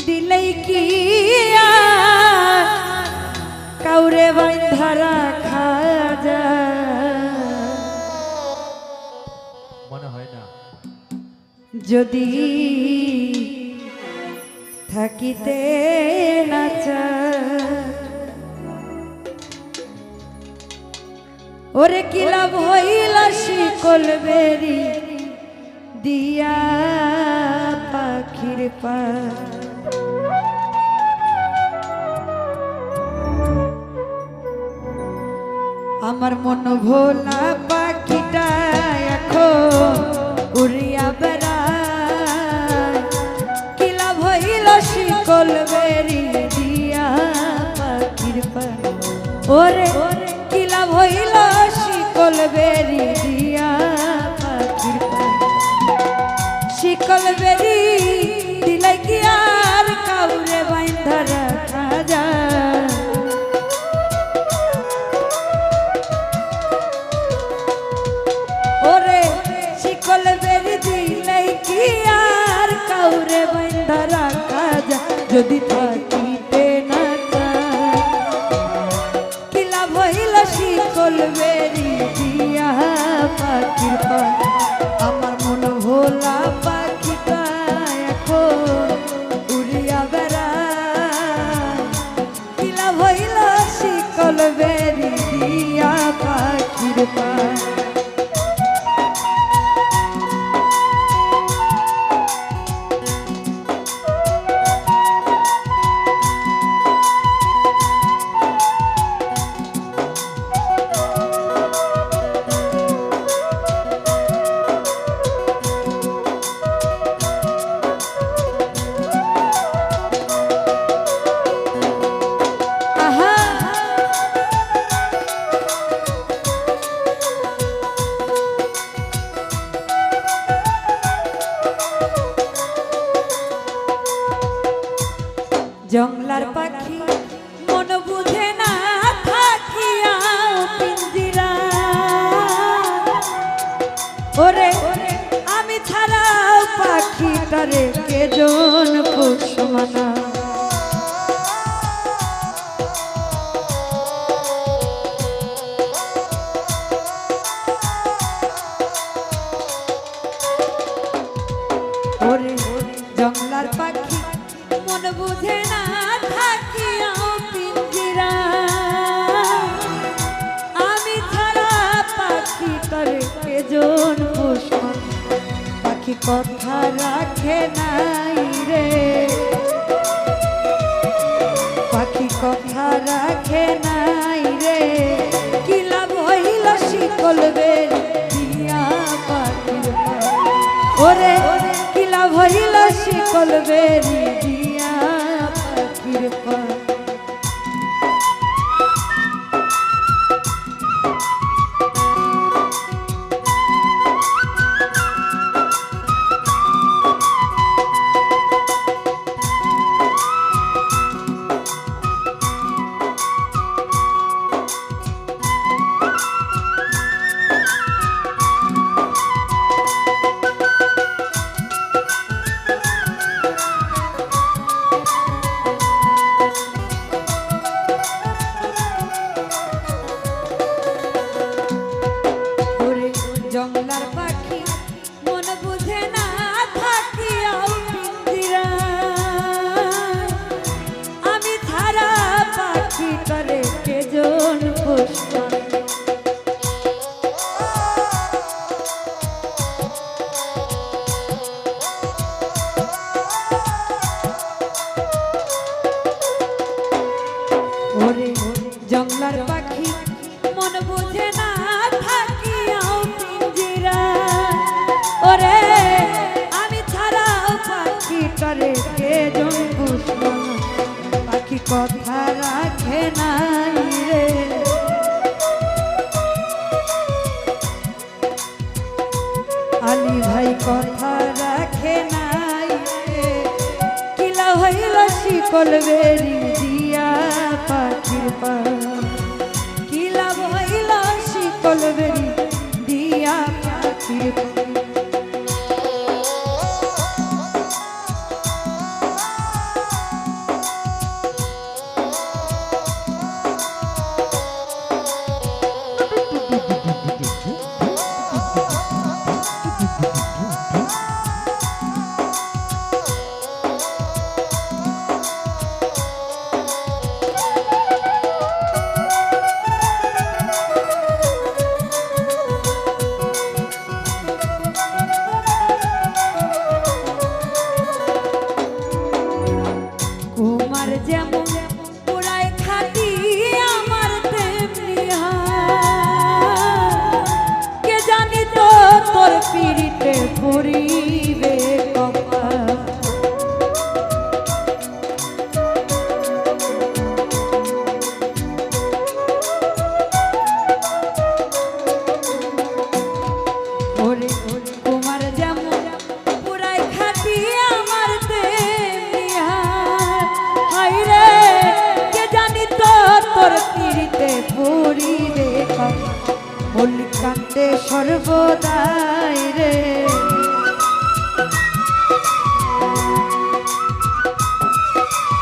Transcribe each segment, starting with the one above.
দিলেই কি কাউরে বাঁধা রাখা যায় মনে হয় না। যদি থাকিতে না চায় ওরে কি লাভ হইল শিকল বেরি দিয়া পাখির পা আমার মন ভোলা পাখিটা এখন উড়িয়া বেড়ায় কি লাভ হইল শিকল বেরি দিয়া পাখির পা ওরে কি লাভ হইল শিকল বেরি দিয়া পাখির পা শিকল বেরি দিলে কি আর কাউরে বাঁধা রাখা যায় ওরে শিকল বেরি দিলে কি আর কাউরে বাঁধা রাখা যায় যদি থাকিতে না চায় কি লাভ হইল শিকল বেরি দিয়া পাখির পা আমার মন ভোলা পাখিটা এখন উড়িয়া বেড়ায় কি লাভ হইল শিকল বেরি দিয়া পাখির পা জংলার পাখি মন বুঝে না থাকিয়া পিঞ্জিরা ওরে আমি ছাড়াও পাখিটারে কেজন পোষমানা ওরে জংলার পাখি মন বুঝে না থাকিয়া পিঞ্জিরা আমি ছাড়া পাখি করে কেজন পোষণ পাখি কথা রাখে নাই রে পাখি কথা রাখে নাই রে কি লাভ হইল শিকল বেরি দিয়া পাখির পা ওরে কি লাভ হইল শিকল বেরি দিয়া পাখির পা জংলার পাখি মন বুঝে না থাকিয়াও পিঞ্জিরা আমি ছাড়া পাখি করে কেজন পোষণ ওরে জংলার পাখি মন বুঝে না থাকিয়াও ওরে আমি ছাড়াও পাখি করে কেজন পোষণ পাখি কথা রাখে নাই রে আলী ভাই কথা রাখে নাই রে কি লাভ হইল শিকল বেরি দিয়া পাখির পা কি লাভ হইল শিকল বেরি দিয়া পাখির পা পুরিবে কপাল। ওরে তোমার যেমন পুরাই খাটি আমার তেমনি হাইরে কে জানি তো তোর তীরিতে পুরিবে কপাল। মল্লিক কান্দে সর্বদাই রে,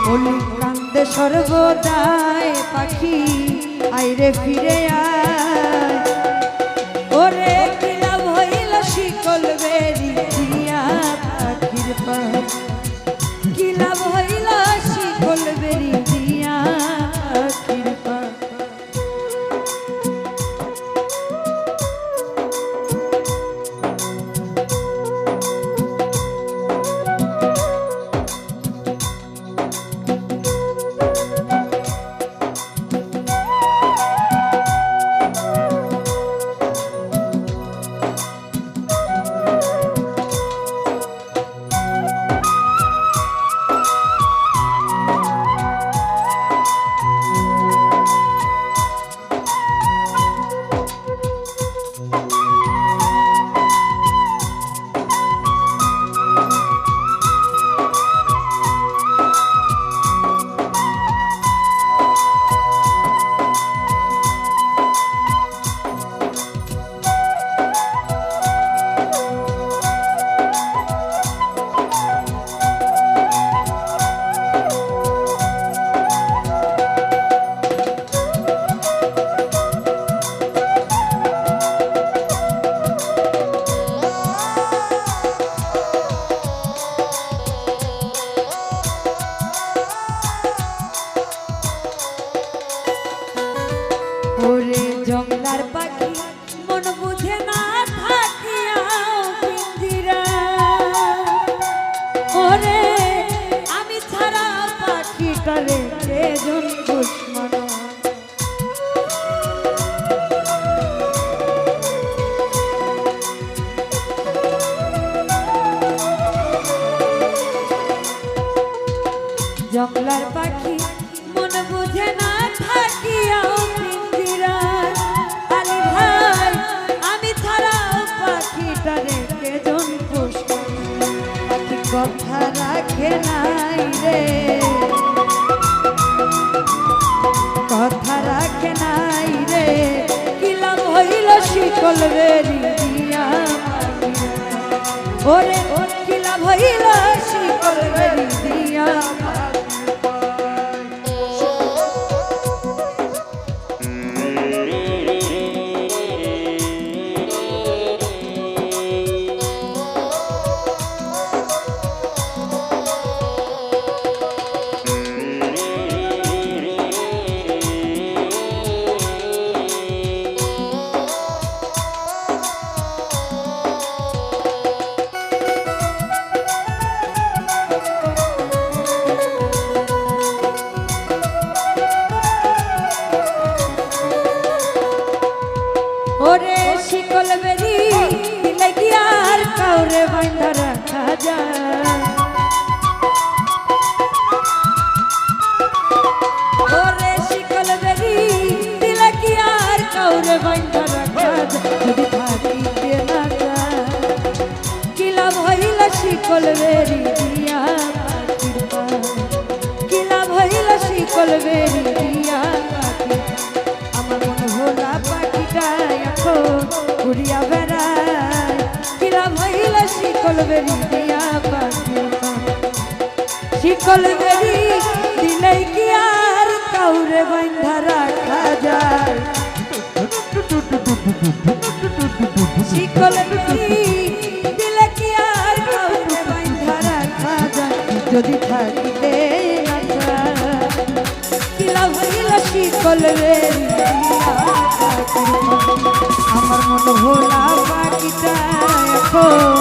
মল্লিক কান্দে সর্বদাই পাখি আইরে ফিরে আয়। ওরে কি লাভ হইল শিকল বেরি দিয়া পাখির পায়, কি লাভ হইল শিকল বেরি দিয়া পাখির পায়। ওরে জংলার পাখি মন বুঝে না থাকিয়া পিঞ্জিরা, ওরে আমি ছাড়া পাখিটারে কেজন দুশ্মন। জংলার পাখি মন বুঝে না থাকিয়া কথা রাখে নাই রে, কথা রাখে নাই রে, কি লাভ হইল শিকল বেরি দিয়া। ওরে কি লাভ হইল শিকল বেরি দিয়া। ওরে শিকল বেরি দিলে কি আর কাউরে বাইন্ধা রাখা যায়। ওরে শিকল বেরি দিলে কি আর কাউরে বাইন্ধা রাখা যায়। যদি থাকিতে না যায় কি লাভ হইল শিকল বেরি দিয়া পাখির পায়, কি লাভ হইল শিকল বেরি দিয়া পাখি। আমার মন ভোলা পাখিটা এখন উড়িয়া বেড়ায়, কি লাভ হইল শিকল বেরি দিয়া পাখি। শিকল বেরি দিলেই কি আর কাউরে বাইন্ধা রাখা যায়। শিকল বেরি দিলে কি আর কাউরে বাইন্ধা রাখা যায়। যদি থাকিতে না যায় কি লাভ হইল শিকল বেরি দিয়া পাখি। আমার মন ভোলা পাখিটা এখন